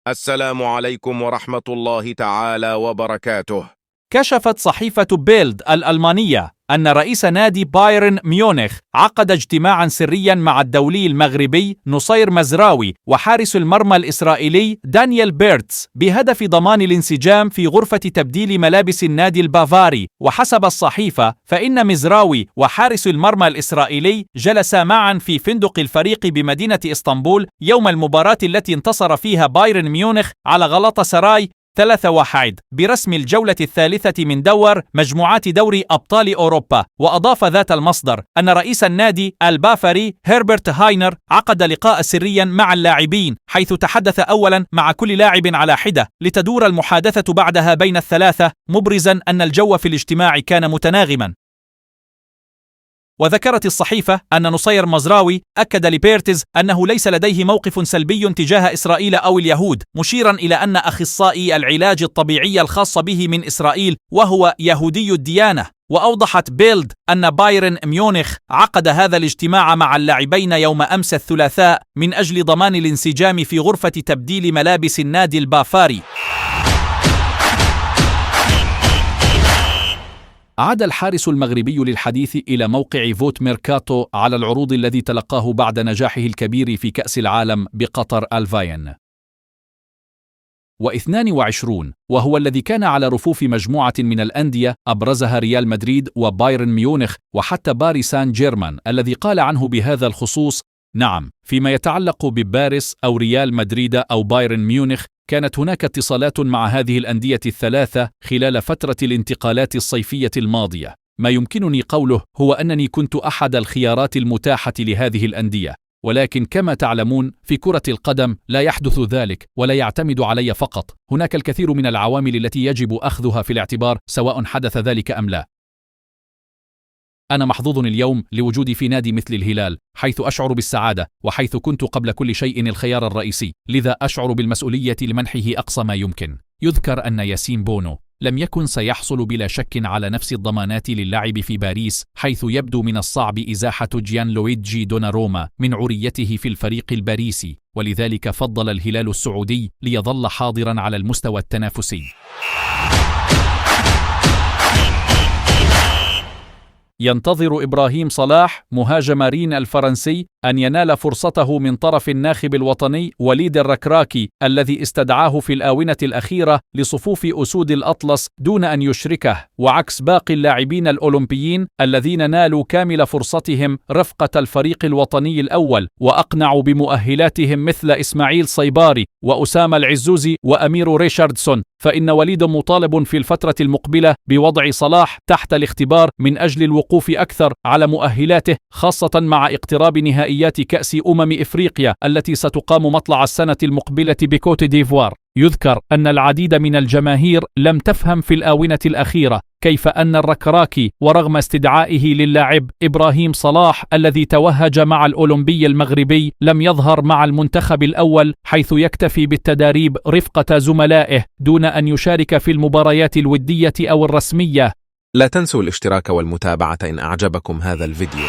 السلام عليكم ورحمة الله تعالى وبركاته. كشفت صحيفة بيلد الألمانية أن رئيس نادي بايرن ميونخ عقد اجتماعا سريا مع الدولي المغربي نصير مزراوي وحارس المرمى الإسرائيلي دانيال بيرتس بهدف ضمان الانسجام في غرفة تبديل ملابس النادي البافاري. وحسب الصحيفة فإن مزراوي وحارس المرمى الإسرائيلي جلسا معا في فندق الفريق بمدينة إسطنبول يوم المباراة التي انتصر فيها بايرن ميونخ على غلاطة سراي 3-1 برسم الجولة الثالثة من دور مجموعات دوري أبطال أوروبا. وأضاف ذات المصدر أن رئيس النادي البافاري هربرت هاينر عقد لقاء سريا مع اللاعبين، حيث تحدث أولا مع كل لاعب على حدة لتدور المحادثة بعدها بين الثلاثة، مبرزا أن الجو في الاجتماع كان متناغما. وذكرت الصحيفة أن نصير مزراوي أكد لبيرتز أنه ليس لديه موقف سلبي تجاه إسرائيل أو اليهود، مشيرا إلى أن أخصائي العلاج الطبيعي الخاص به من إسرائيل وهو يهودي الديانة. وأوضحت بيلد أن بايرن ميونخ عقد هذا الاجتماع مع اللاعبين يوم أمس الثلاثاء من أجل ضمان الانسجام في غرفة تبديل ملابس النادي البافاري. عاد الحارس المغربي للحديث إلى موقع فوت ميركاتو على العروض الذي تلقاه بعد نجاحه الكبير في كأس العالم بقطر الفاين 22، وهو الذي كان على رفوف مجموعة من الأندية أبرزها ريال مدريد وبايرن ميونخ وحتى باريس سان جيرمان، الذي قال عنه بهذا الخصوص: نعم، فيما يتعلق بباريس أو ريال مدريد أو بايرن ميونخ كانت هناك اتصالات مع هذه الأندية الثلاثة خلال فترة الانتقالات الصيفية الماضية. ما يمكنني قوله هو أنني كنت أحد الخيارات المتاحة لهذه الأندية، ولكن كما تعلمون في كرة القدم لا يحدث ذلك ولا يعتمد علي فقط، هناك الكثير من العوامل التي يجب أخذها في الاعتبار سواء حدث ذلك أم لا. أنا محظوظ اليوم لوجودي في نادي مثل الهلال، حيث أشعر بالسعادة وحيث كنت قبل كل شيء الخيار الرئيسي، لذا أشعر بالمسؤولية لمنحه أقصى ما يمكن. يذكر أن ياسين بونو لم يكن سيحصل بلا شك على نفس الضمانات للعب في باريس، حيث يبدو من الصعب إزاحة جيان لويجي دوناروما من عريته في الفريق الباريسي، ولذلك فضل الهلال السعودي ليظل حاضرا على المستوى التنافسي. ينتظر إبراهيم صلاح مهاجم رين الفرنسي أن ينال فرصته من طرف الناخب الوطني وليد الركراكي الذي استدعاه في الآونة الأخيرة لصفوف أسود الأطلس دون أن يشركه، وعكس باقي اللاعبين الأولمبيين الذين نالوا كامل فرصتهم رفقة الفريق الوطني الأول وأقنعوا بمؤهلاتهم مثل إسماعيل صيباري وأسامة العزوزي وأمير ريشاردسون، فإن وليد مطالب في الفترة المقبلة بوضع صلاح تحت الاختبار من أجل الوقوف أكثر على مؤهلاته، خاصة مع اقتراب نهائيات كأس إفريقيا التي ستقام مطلع السنة المقبلة بكوت ديفوار. يذكر أن العديد من الجماهير لم تفهم في الآونة الأخيرة كيف أن الركراكي ورغم استدعائه للاعب إبراهيم صلاح الذي توهج مع الأولمبي المغربي لم يظهر مع المنتخب الأول، حيث يكتفي بالتداريب رفقة زملائه دون أن يشارك في المباريات الودية أو الرسمية. لا تنسوا الاشتراك والمتابعة إن أعجبكم هذا الفيديو.